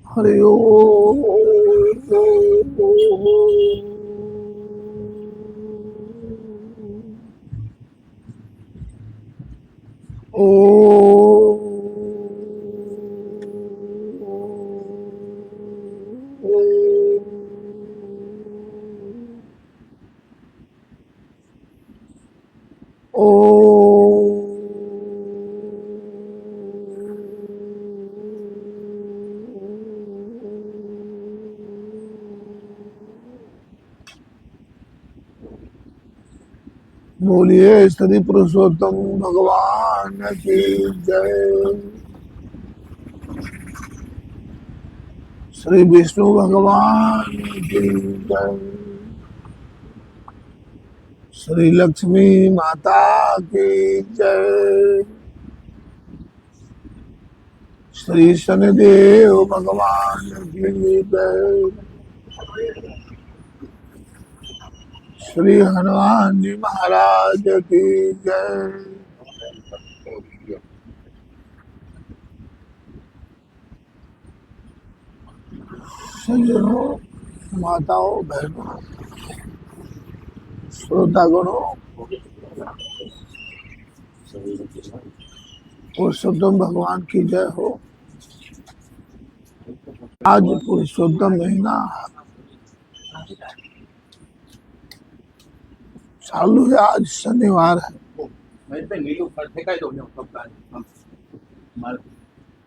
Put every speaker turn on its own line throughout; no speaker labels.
हरि ओम। बोलिए श्री पुरुषोत्तम भगवान की जय। श्री विष्णु भगवान की जय। श्री लक्ष्मी माता की जय। श्री शनिदेव भगवान की जय। श्री हनुमान जी महाराज की जय। सज्जनों, माताओं, बहनों, श्रोतागणों, पुरुषोत्तम भगवान की जय हो। आज पुरुषोत्तम महीना चालू है। आज शनिवार है,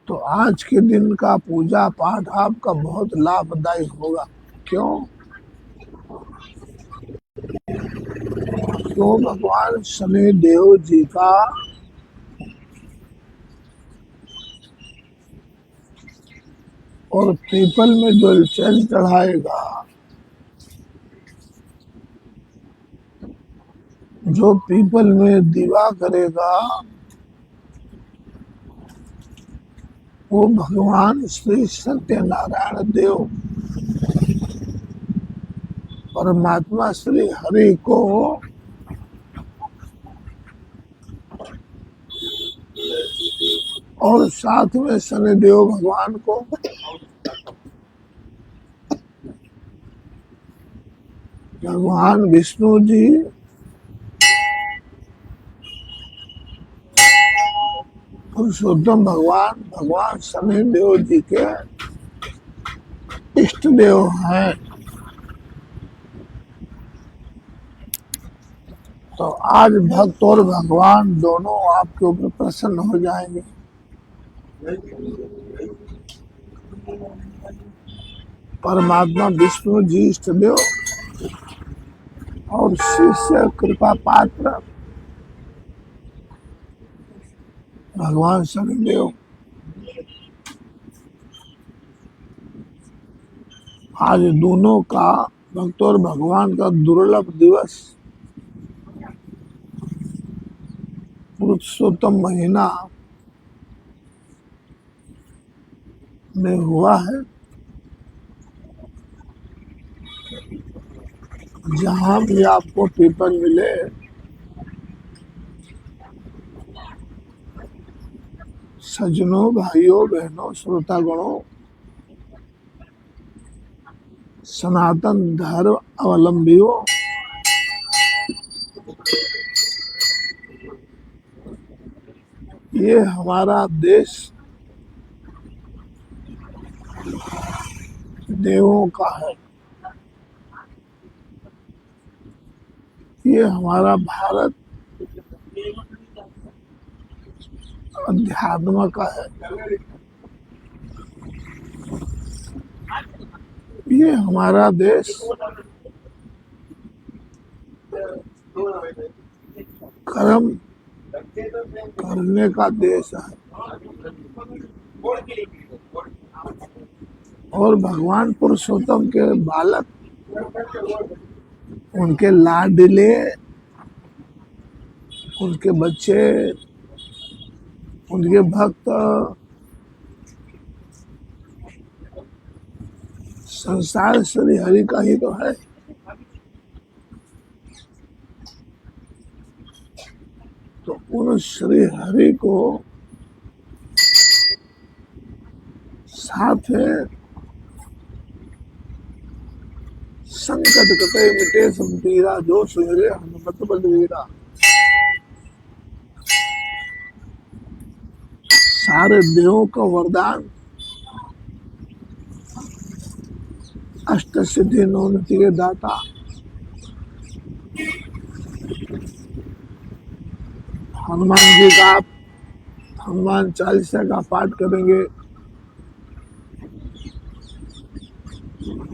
तो आज के दिन का पूजा पाठ आपका बहुत लाभदायी होगा। क्यों? क्यों? भगवान शनि देव जी का और पीपल में जो जल चढ़ाएगा, जो पीपल में दीवा करेगा, वो भगवान श्री सत्यनारायण देव परमात्मा श्री हरि को और साथ में शनिदेव भगवान को भगवान विष्णु जी पुरुषोत्तम भगवान शनिदेव जी के इष्ट देव हैं। तो आज भक्त और भगवान दोनों आपके ऊपर प्रसन्न हो जाएंगे। परमात्मा विष्णु जी इष्ट देव और शिष्य कृपा पात्र भगवान शनिदेव। आज दोनों का भक्त और भगवान का दुर्लभ दिवस पुरुषोत्तम महीना में हुआ है। जहां भी आपको पीपल मिले, सज्जनों, भाइयों, बहनों, श्रोतागणों, सनातन धर्म अवलंबियों, ये हमारा देश देवों का है। ये हमारा भारत अध्यात्म का है। ये हमारा देश कर्म करने का देश है। और भगवान पुरुषोत्तम के बालक, उनके लाडले, उनके बच्चे, उनके भक्त संसार श्री हरि का ही तो है। तो उन श्री हरि को साथ है संकट कटे मिटे सब पीरा, जो सुमिरे हनुमत बलवीरा। सारे देवों का वरदान, अष्ट सिद्धि नौनिधि के दाता, हनुमान जी का आप हनुमान चालीसा का पाठ करेंगे,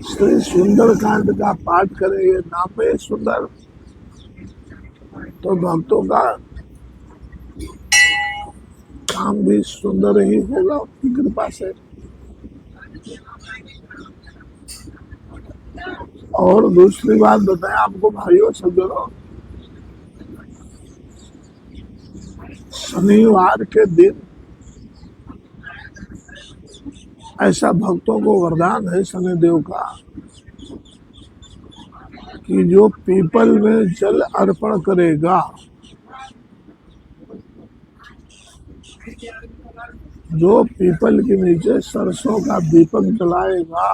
श्री सुंदर कांड का पाठ करेंगे, नाम है सुंदर, तो भक्तों का काम भी सुंदर ही होगा उसकी कृपा से। और दूसरी बात बताएं आपको भाइयों सज्जनों, शनिवार के दिन ऐसा भक्तों को वरदान है शनिदेव का कि जो पीपल में जल अर्पण करेगा, जो पीपल के नीचे सरसों का दीपक जलाएगा,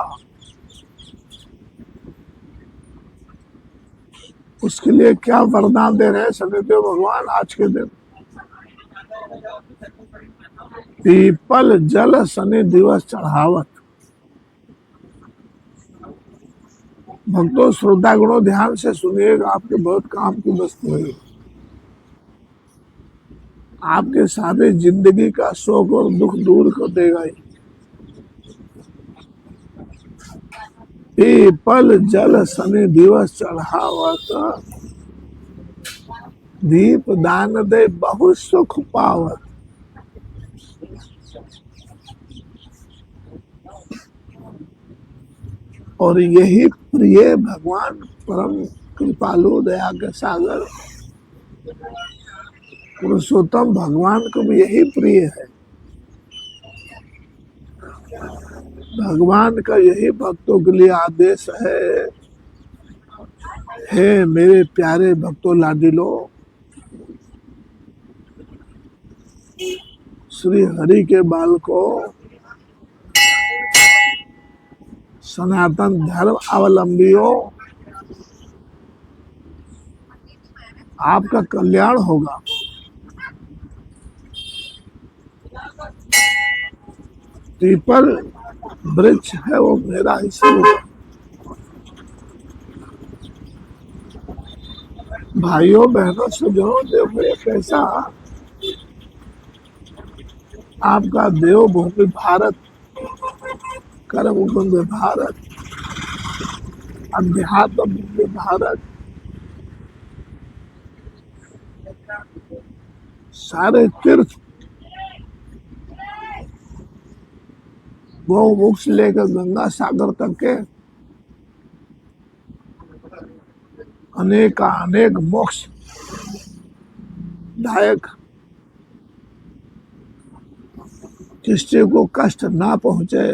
उसके लिए क्या वरदान दे रहे हैं शनिदेव भगवान आज के दिन। पीपल जल शनि दिवस चढ़ावत। भक्तों श्रद्धा गुणों ध्यान से सुनिएगा, आपके बहुत काम की वस्तु है, आपके सारे जिंदगी का शोक और दुख दूर कर देगा। पीपल जल शनि दिवस चढ़ावत, दीप दान दे बहुत सुख पावत। और यही प्रिय भगवान परम कृपालु दया के सागर पुरुषोत्तम भगवान को भी यही प्रिय है। भगवान का यही भक्तों के लिए आदेश है, हे मेरे प्यारे भक्तों लाडिलो, श्री हरि के बालकों, सनातन धर्म अवलंबियों, आपका कल्याण होगा। पीपल वृक्ष है वो मेरा ही स्वरूप। भाइयों बहनों सज्जनों, देखो ये कैसा आपका देवभूमि भारत, कर्म भूमि भारत, अध्यात्म भूमि भारत, सारे तीर्थ गौमुख से लेकर गंगा सागर तक के अनेक मोक्ष दायक, किसी को कष्ट ना पहुंचे,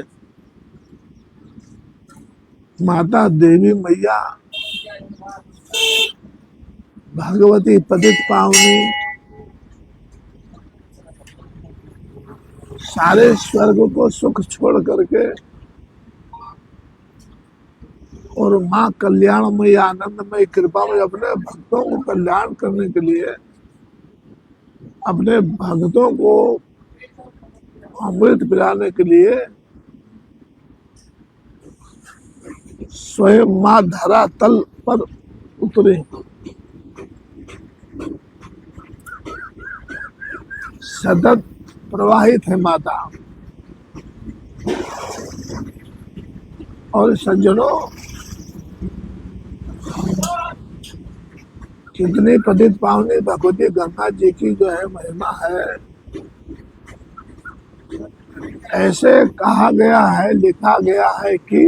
माता देवी मैया भगवती पतित पावनी सारे स्वर्ग को सुख छोड़ करके और माँ कल्याणमयी आनंदमयी कृपा में अपने भक्तों को कल्याण करने के लिए, अपने भक्तों को अमृत पिलाने के लिए स्वयं माँ धरा तल पर उतरे। सतत प्रवाहित है माता। और सज्जनों, कितनी पतित पावनी भगवती गंगा जी की जो है महिमा है। ऐसे कहा गया है, लिखा गया है कि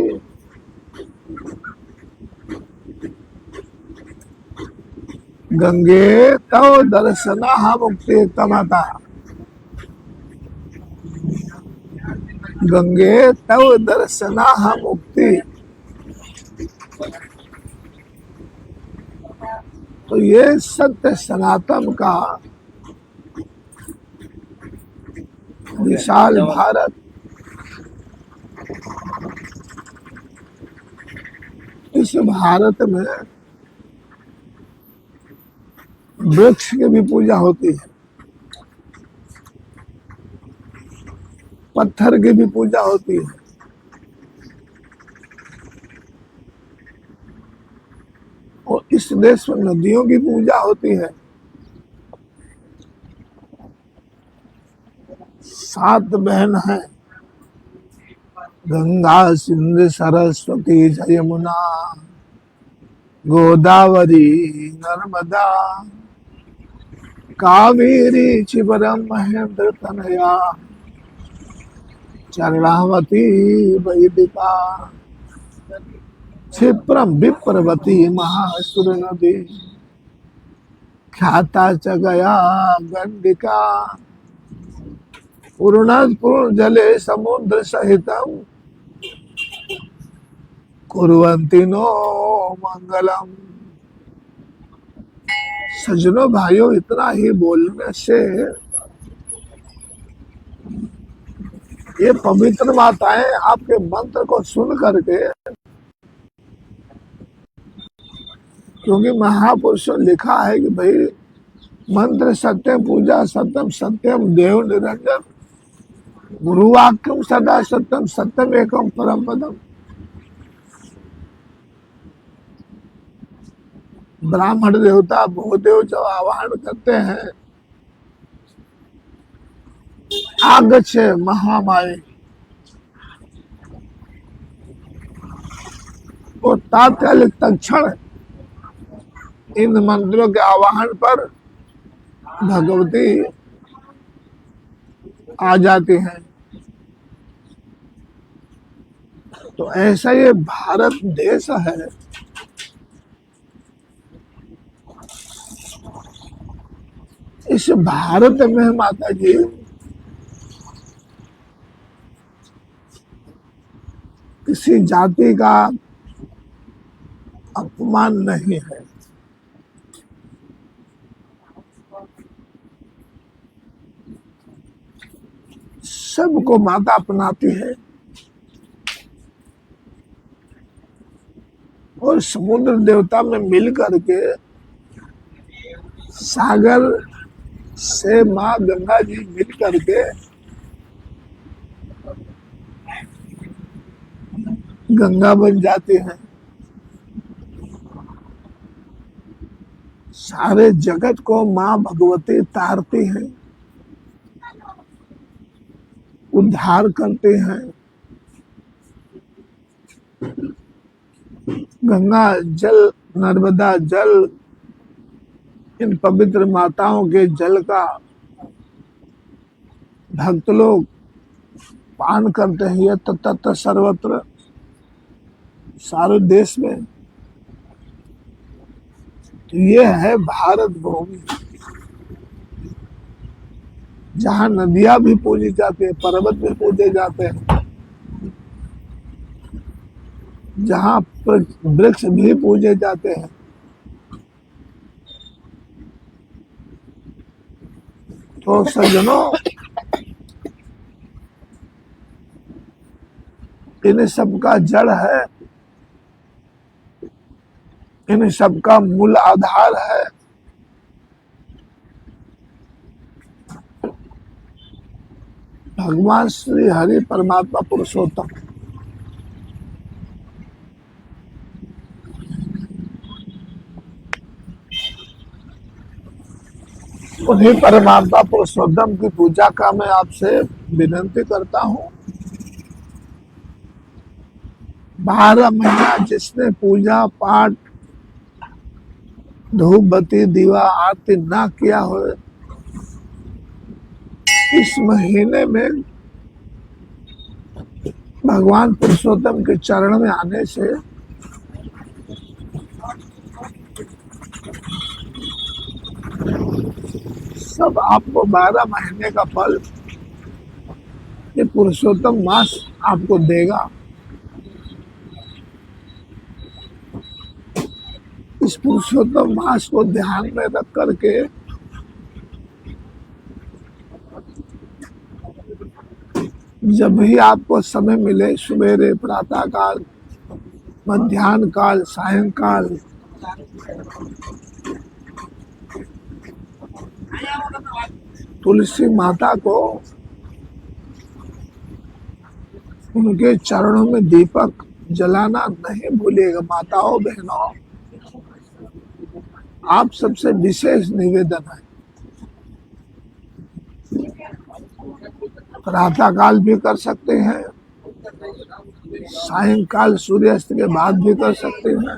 गंगे तव दर्शना मुक्ति तमता, गंगे तव दर्शना मुक्ति। तो ये सत्य सनातन का विशाल भारत, इस इस भारत में वृक्ष की भी पूजा होती है, पत्थर की भी पूजा होती है, और इस देश में नदियों की पूजा होती है। 7 बहन हैं, गंगा सिंधु सरस्वती यमुना गोदावरी नर्मदा कावेरी चिबरम महेंद्र तनया चरणावती वैदिका क्षिप्रम विप्रवती महासुर नदी ख्याता च गया गंडिका पूर्ण जले समुद्र सहितम कुर्वन्ति नो मंगलम। सज्जनों भाइयों, इतना ही बोलने से ये पवित्र माताएं आपके मंत्र को सुन करके, क्योंकि महापुरुषों लिखा है कि भाई मंत्र सत्यम पूजा सत्यम सत्यम देव निरंजन गुरुवाक्यम सदा सत्यम सत्यम एकम परम पदम। ब्राह्मण देवता भूदेव जब आवाहन करते हैं आगच्छ महामाये, वो तात्कालिक तत्क्षण इन मंत्रों के आवाहन पर भगवती आ जाती हैं। तो ऐसा ये भारत देश है, इस भारत में माता जी किसी जाति का अपमान नहीं है। सबको माता अपनाती है, और समुद्र देवता में मिल करके सागर से माँ गंगा जी मिल करके गंगा बन जाती हैं। सारे जगत को माँ भगवती तारती हैं, उद्धार करते हैं। गंगा जल, नर्मदा जल, इन पवित्र माताओं के जल का भक्त लोग पान करते हैं। यह तत्र सर्वत्र, सारे देश में। तो ये है भारत भूमि, जहाँ नदियां भी पूजी जाती है, पर्वत भी पूजे जाते हैं, जहाँ वृक्ष भी पूजे जाते हैं। तो सज्जनों, इन सबका जड़ है, इन सबका मूल आधार है भगवान श्री हरि परमात्मा पुरुषोत्तम। उन्हीं परमात्मा पुरुषोत्तम की पूजा का मैं आपसे विनंती करता हूँ। 12 महीना जिसने पूजा पाठ धूप बत्ती दीवा आरती ना किया हो, इस महीने में भगवान पुरुषोत्तम के चरण में आने से सब आपको 12 महीने का फल ये पुरुषोत्तम मास आपको देगा। इस पुरुषोत्तम मास को ध्यान में रख करके जब भी आपको समय मिले, सवेरे प्रातःकाल मध्याह्न काल, सायंकाल तुलसी माता को उनके चरणों में दीपक जलाना नहीं भूलिएगा। माताओं बहनों, आप सबसे विशेष निवेदन है। प्रातः काल भी कर सकते हैं, सायंकाल सूर्यास्त के बाद भी कर सकते हैं।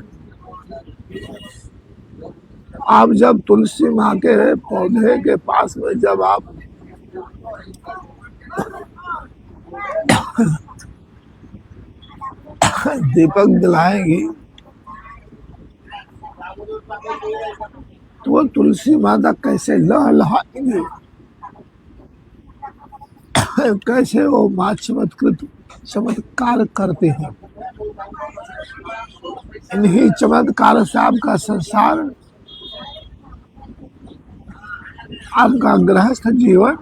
आप जब तुलसी माँ के पौधे के पास में जब आप दीपक जलाएंगी तो वो तुलसी माता कैसे लहलहाएंगी, कैसे वो माँ चमत्कार करते हैं। इन्हीं चमत्कार से आपका संसार, आपका गृहस्थ जीवन,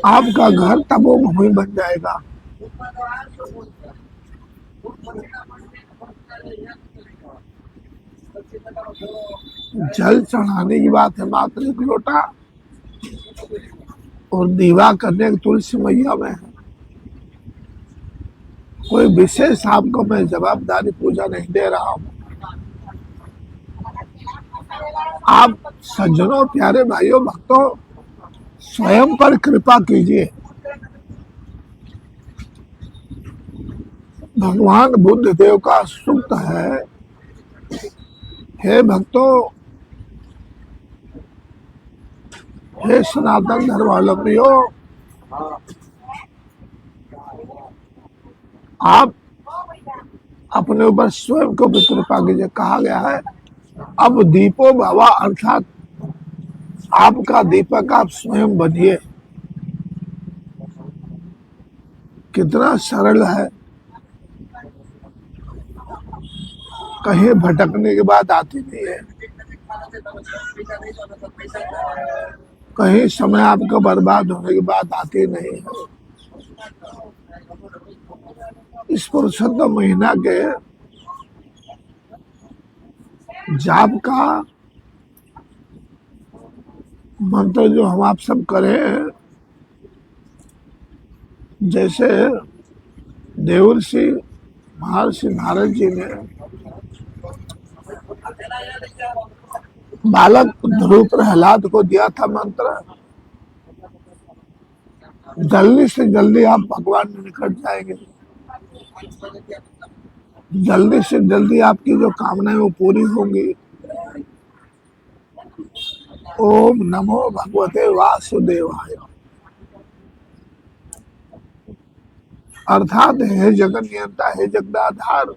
आपका घर तपोभूमि बन जाएगा। जल चढ़ाने की बात है मात्र एक लोटा, और दीवा करने की तुलसी मैया में है। कोई विशेष आपको मैं जवाबदारी पूजा नहीं दे रहा हूं। आप सज्जनों, प्यारे भाइयों, भक्तों, स्वयं पर कृपा कीजिए। भगवान बुद्ध देव का सूक्त है, हे भक्तों, हे सनातन धर्मावलंबियों, आप अपने ऊपर स्वयं को भी कृपा कीजिए। कहा गया है अब दीपो भवा, अर्थात आपका दीपक आप स्वयं बनिए। कितना सरल है। कहीं भटकने की बात आती नहीं है, कहीं समय आपका बर्बाद होने की बात आती नहीं है। इस पुरुषोत्तम महीना के जाप का मंत्र जो हम आप सब करें, जैसे देवर्षि महर्षि नारद जी ने बालक ध्रुव प्रहलाद को दिया था मंत्र, जल्दी से जल्दी आप भगवान में निकट जाएंगे, जल्दी से जल्दी आपकी जो कामनाएं वो पूरी होंगी। ओम नमो भगवते वासुदेवाय। अर्थात हे जगत नियंता, हे जगदाधार,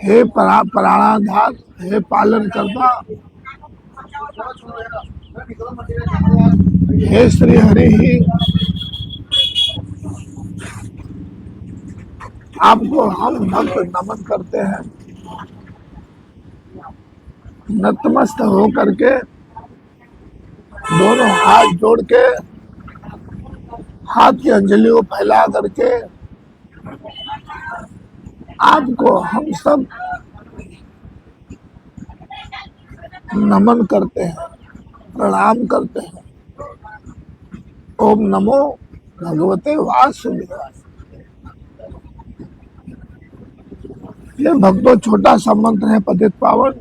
हे प्राणाधार, हे पालन करता, हे श्री हरि ही, आपको हम भक्त नमन करते हैं। नतमस्त हो करके, दोनों हाथ जोड़ के, हाथ की अंजलि को फैला करके आपको हम सब नमन करते हैं, प्रणाम करते हैं। ओम नमो भगवते वासुदेवाय। ये भक्तों छोटा सा मंत्र है, पतित पावन।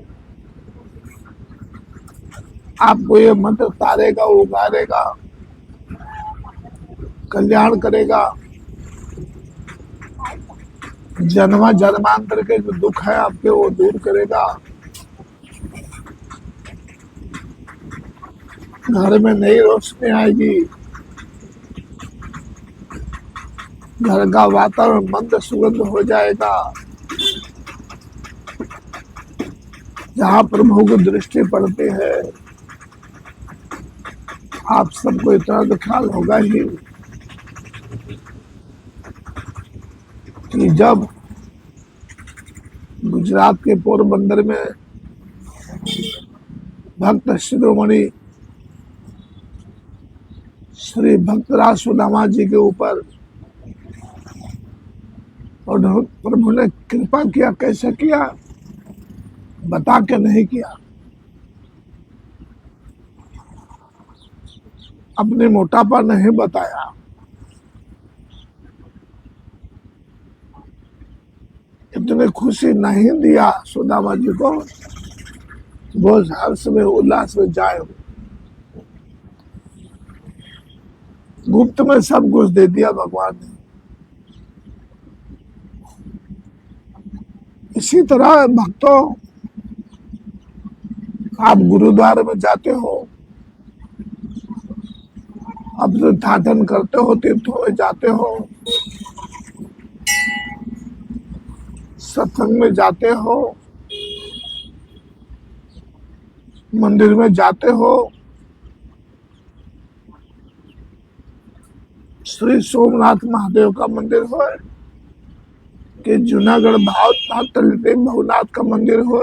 आपको ये मंत्र तारेगा, उगारेगा, कल्याण करेगा। जन्मा जन्मांतर के जो दुख है आपके वो दूर करेगा। घर में नई रोशनी आएगी, घर का वातावरण मंद सुगंध हो जाएगा। जहाँ प्रभु की दृष्टि पड़ती है, आप सबको इतना तो ख्याल होगा ही कि जब गुजरात के पोरबंदर में भक्त शिरोमणि श्री भक्तराज सुदामा जी के ऊपर और प्रभु ने कृपा किया, कैसे किया? बता के नहीं किया, अपने मोटापा नहीं बताया, इतने खुशी नहीं दिया सुदामा जी को, वो हर्ष में उल्लास में जाए। गुप्त में सब कुछ दे दिया भगवान ने। इसी तरह भक्तों, आप गुरुद्वारे में जाते हो, आप तो थाटन करते हो, तीर्थों में जाते हो, सत्संग में जाते हो, मंदिर में जाते हो, श्री सोमनाथ महादेव का मंदिर हो कि जूनागढ़ भावनाथ भवनाथ का मंदिर हो,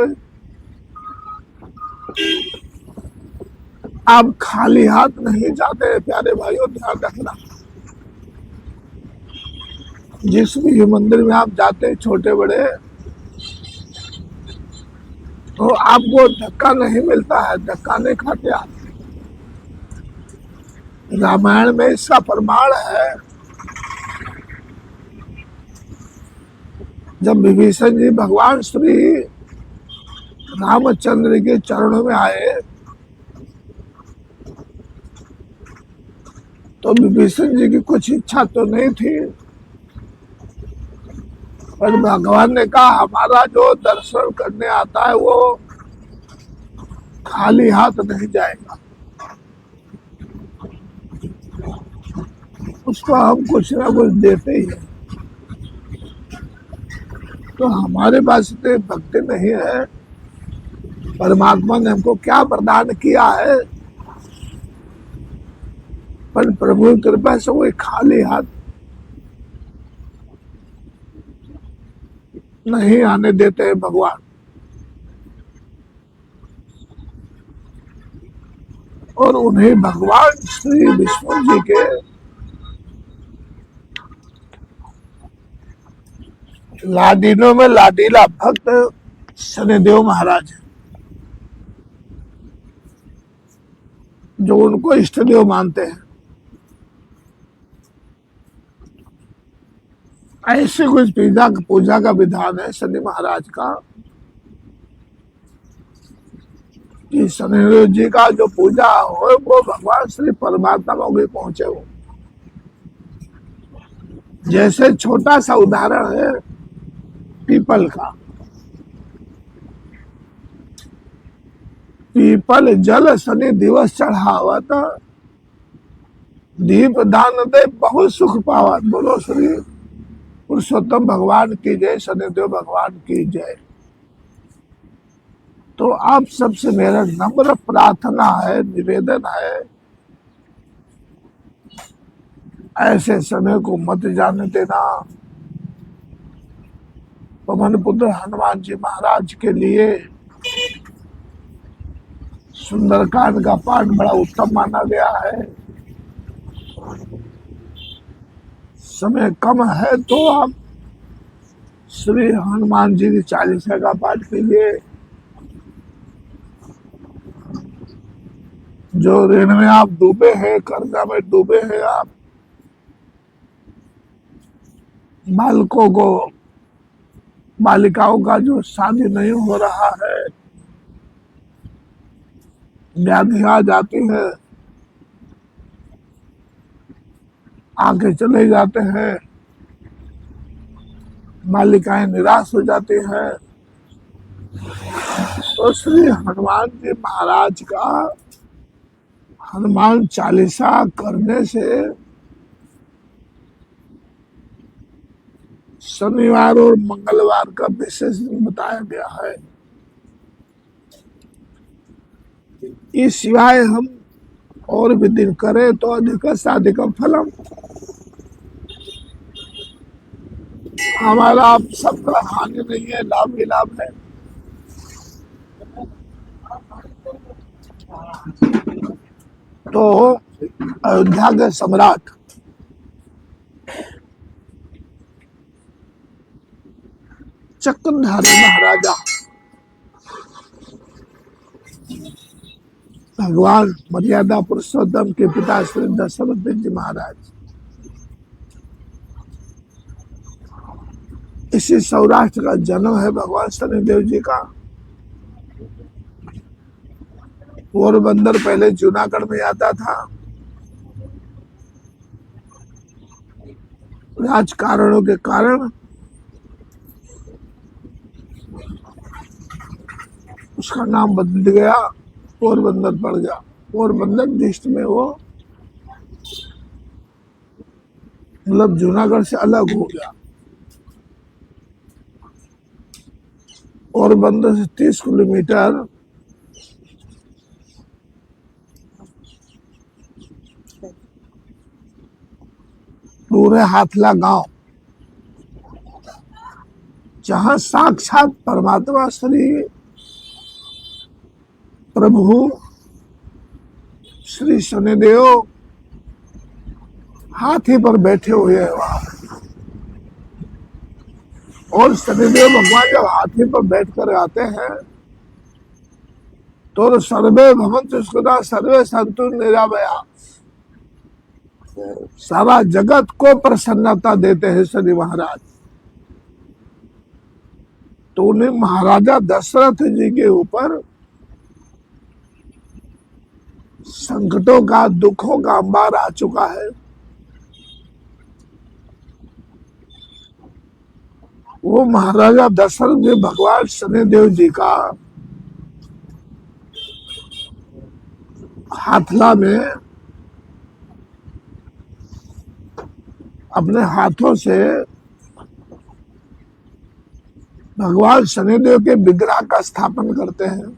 आप खाली हाथ नहीं जाते प्यारे भाइयों, ध्यान रखना। जिस भी मंदिर में आप जाते छोटे बड़े, तो आपको धक्का नहीं मिलता है, धक्का नहीं खाते आप। रामायण में इसका प्रमाण है। जब विभीषण जी भगवान श्री रामचंद्र के चरणों में आए, तो विभीषण जी की कुछ इच्छा तो नहीं थी, पर भगवान ने कहा हमारा जो दर्शन करने आता है वो खाली हाथ नहीं जाएगा, उसको हम कुछ ना कुछ देते ही हैं। तो हमारे पास इतनी भक्ति नहीं है, परमात्मा ने हमको क्या प्रदान किया है, पर प्रभु की कृपा से वो खाली हाथ नहीं आने देते हैं भगवान। और उन्हें भगवान श्री विष्णु जी के लाडीनों में लाडीला भक्त शनिदेव महाराज है, जो उनको इष्ट देव मानते हैं। ऐसे कुछ पूजा का विधान है शनि महाराज का, कि शनिदेव जी का जो पूजा हो वो भगवान श्री परमात्मा को पहुंचे हो। जैसे छोटा सा उदाहरण है पीपल का। पीपल जल शनि दिवस चढ़ावत, दीप दान दे बहुत सुख पावत। बोलो श्री पुरुषोत्तम भगवान की जय, शनिदेव भगवान की जय। तो आप सबसे मेरा नम्र प्रार्थना है, निवेदन है, ऐसे समय को मत जाने देना। पवन पुत्र हनुमान जी महाराज के लिए सुंदरकांड का पाठ बड़ा उत्तम माना गया है। समय कम है तो आप श्री हनुमान जी की चालीसा का पाठ कीजिए। जो ऋण में आप डूबे हैं, कर्जा में डूबे हैं आप, बालिकाओं का जो शादी नहीं हो रहा है, व्याधि आ जाती है, आगे चले जाते हैं, बालिकाएं निराश हो जाती हैं, तो श्री हनुमान जी महाराज का हनुमान चालीसा करने से शनिवार और मंगलवार का विशेष दिन बताया गया है। इस सिवाय हम और भी दिन करें तो अधिक से अधिक फलम। हमारा आप सबका हानि नहीं है, लाभ ही लाभ है। तो अयोध्या के सम्राट चक्रधारी महाराजा भगवान मर्यादा पुरुषोत्तम के पिता श्री दशरथ जी महाराज इसी सौराष्ट्र का जन्म है भगवान शनिदेव जी का। पोरबंदर पहले जूनागढ़ में आता था, राजकारणों के कारण उसका नाम बदल गया, पोरबंदर पड़ गया। पोरबंदर डिस्ट्रिक्ट में वो मतलब जूनागढ़ से अलग हो गया। पोरबंदर से 30 किलोमीटर दूर है हाथला गांव, जहां साक्षात परमात्मा श्री प्रभु श्री शनिदेव हाथी पर बैठे हुए हैं वहां। और शनिदेव भगवान जब हाथी पर बैठकर आते हैं तो सर्वे भवन्तु सुखिनः सर्वे सन्तु निरामया, सारा जगत को प्रसन्नता देते हैं शनि महाराज। तो उन्हें महाराजा दशरथ जी के ऊपर संकटों का दुखों का अंबार आ चुका है। वो महाराजा दशरथ जी भगवान शनिदेव जी का हाथला में अपने हाथों से भगवान शनिदेव के विग्रह का स्थापन करते हैं।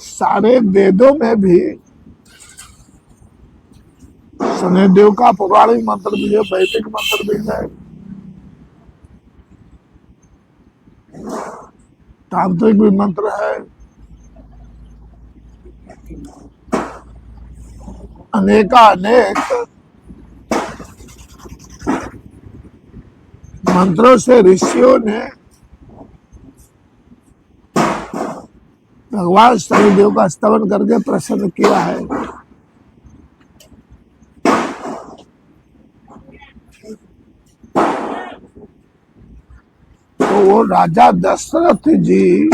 सारे वेदों में भी शनिदेव का पौराणिक मंत्र भी है, वैदिक मंत्र भी है, तांत्रिक भी मंत्र है, अनेक मंत्रों से ऋषियों ने भगवान शनिदेव का स्तवन करके प्रसन्न किया है। तो वो राजा दशरथ जी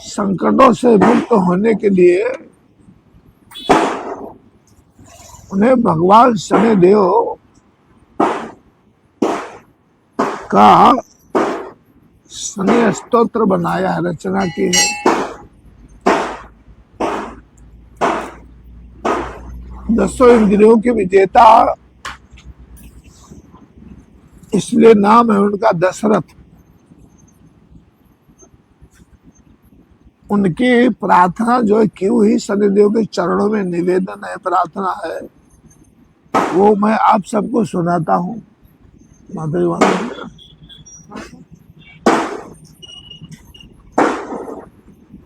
संकटों से मुक्त होने के लिए उन्हें भगवान शनिदेव का शनि स्तोत्र बनाया है, रचना की है। 10 इंद्रियों के विजेता इसलिए नाम है उनका दशरथ। उनकी प्रार्थना जो है की हुई शनिदेव के चरणों में निवेदन है, प्रार्थना है, वो मैं आप सबको सुनाता हूँ।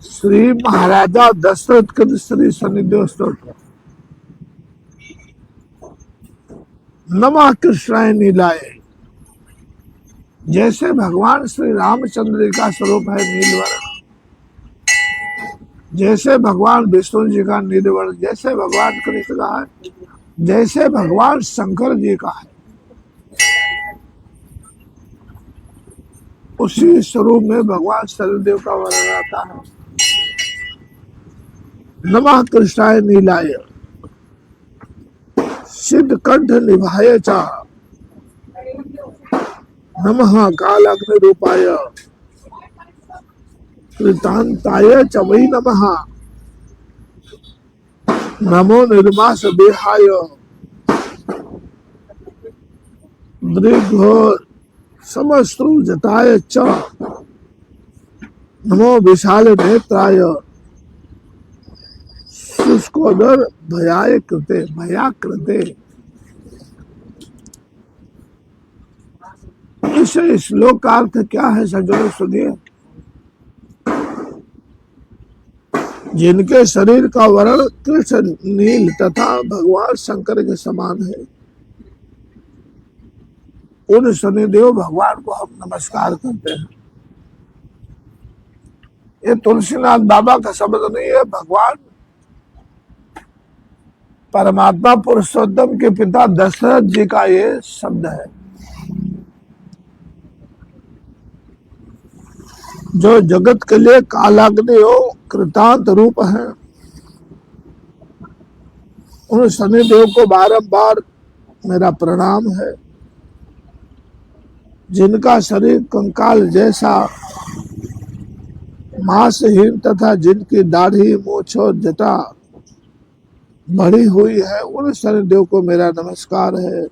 श्री महाराजा दशरथ कृत श्री शनिदेव स्तोत्र। नमः कृष्णाय नीलाय। जैसे भगवान श्री रामचंद्र का स्वरूप है नीलवर्ण, जैसे भगवान विष्णु जी का नीलवर्ण, जैसे भगवान कृष्ण का है, जैसे भगवान शंकर जी का है, उसी स्वरूप में भगवान शनिदेव का वर्णन आता है। नमः कृष्णाय नीलाय सिद्ध कंठ निभाय च नमः कालाग्नि रूपाय कृतांताय च वै नमः नमो निर्मास देहाय दृघोर समश्रु जटाय च नमो विशाल नेत्राय शुष्कोदर भयाय कृते भया कृते। इस श्लोक का अर्थ क्या है सज्जनों सुनिए। जिनके शरीर का वर्ण कृष्ण नील तथा भगवान शंकर के समान है, उन शनिदेव भगवान को हम नमस्कार करते हैं। ये तुलसीनाथ बाबा का शब्द नहीं है, भगवान परमात्मा पुरुषोत्तम के पिता दशरथ जी का ये शब्द है, जो जगत के लिए कालाग्नि हो कृतांत रूप है। उन शनिदेव को बारंबार मेरा प्रणाम है, जिनका शरीर कंकाल जैसा मांसहीन तथा जिनकी दाढ़ी मूछ और जटा बढ़ी हुई है, उन शनिदेव को मेरा नमस्कार है।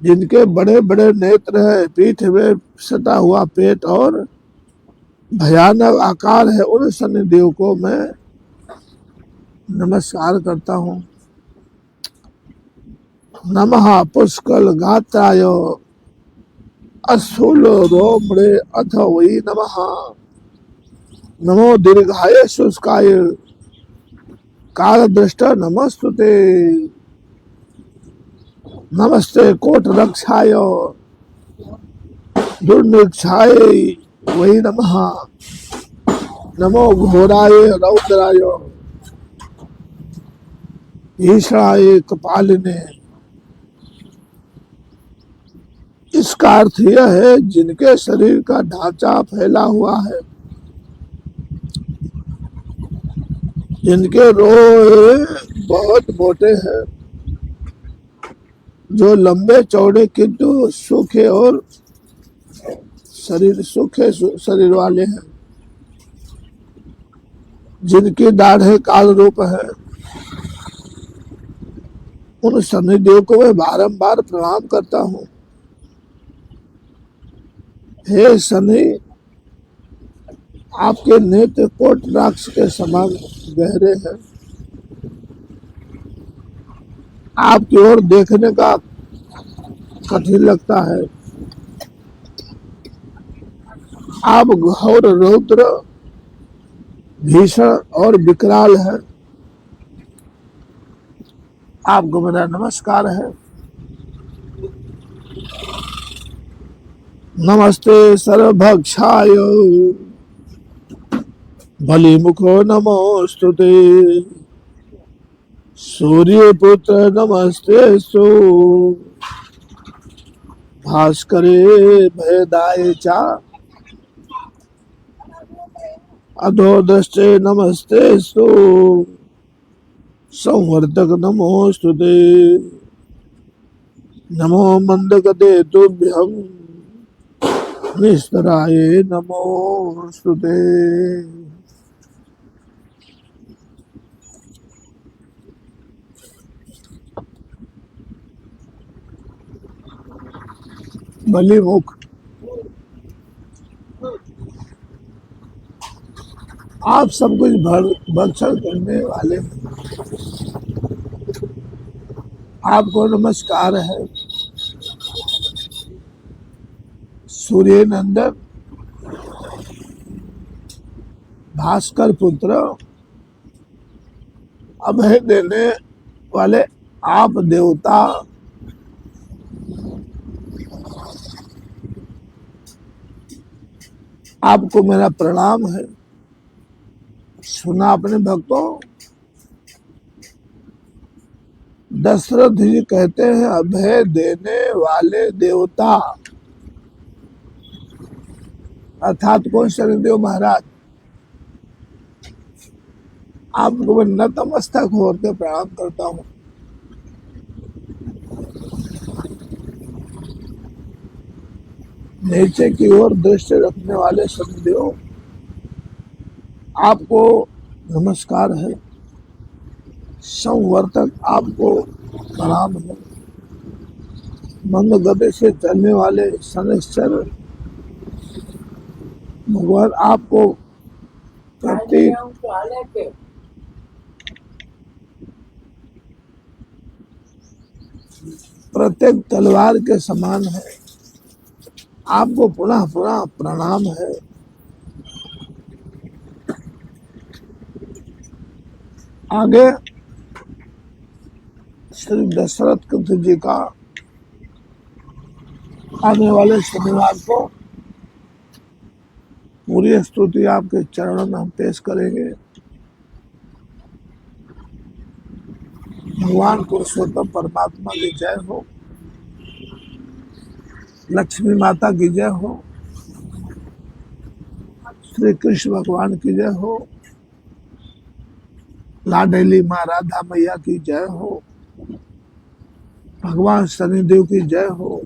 जिनके बड़े बड़े नेत्र है, पीठ में सटा हुआ पेट और भयानक आकार है, उन शनिदेव को मैं नमस्कार करता हूँ। नमः पुष्कल गात्राय अशूल रोमणे अथ वै नमः। नमो दीर्घाय शुष्काय कालदृष्ट नमस्तुते। नमस्ते कोट रक्षाय दुर्निक्षाय वै नमः। नमो घोराय रौद्राय भीषणाय कपालिने। इसका अर्थ यह है, जिनके शरीर का ढांचा फैला हुआ है, जिनके रोए बहुत मोटे हैं, जो लंबे चौड़े किंतु सूखे और सूखे शरीर वाले हैं, जिनकी दाढ़ें काल रूप है, उन शनिदेव को मैं बारंबार प्रणाम करता हूँ। हे शनि, आपके नेत्र कोट राक्ष के समान गहरे हैं। आपकी ओर देखने का कठिन लगता है। आप घोर रौद्र भीषण और विकराल है। आपको मेरा नमस्कार है। नमस्ते सर्वभक्षाय बलिमुखो नमोस्तुते। सूर्यपुत्र नमस्तेस्तु भास्करे भयदाय च अधोदष्टे नमस्तेस्तु संवर्धक नमोस्तुते। नमो मंदगते तुभ्यं निस्तराय नमोस्तुते। बलिमुख, आप सब कुछ भक्षण करने वाले, आपको नमस्कार है। सूर्य नंदन भास्कर पुत्र अभय देने वाले आप देवता, आपको मेरा प्रणाम है। सुना अपने भक्तों, दशरथ जी कहते हैं अभय देने वाले देवता, अर्थात कौन? शनिदेव महाराज। आपको मैं नतमस्तक होकर प्रणाम करता हूँ। नीचे की ओर दृष्टि रखने वाले शनिदेव, आपको नमस्कार है। संवर्तक, आपको प्रणाम है। मंद गति से चलने वाले शनिश्चर भगवान, आपको प्रत्येक तलवार के समान है। आपको पुनः पुनः प्रणाम है। आगे श्री दशरथ जी का आने वाले शनिवार को पूरी स्तुति आपके चरणों में हम पेश करेंगे। भगवान पुरुषोत्तम परमात्मा की जय हो, लक्ष्मी माता की जय हो, श्री कृष्ण भगवान की जय हो, लाडली माँ राधा मैया की जय हो, भगवान शनिदेव की जय हो,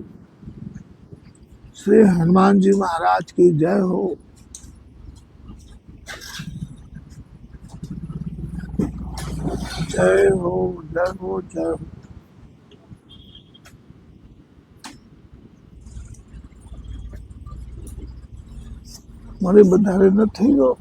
श्री हनुमान जी महाराज की जय हो। जय हो, जय हो, जय हो। મારી બધારે નથી ગયો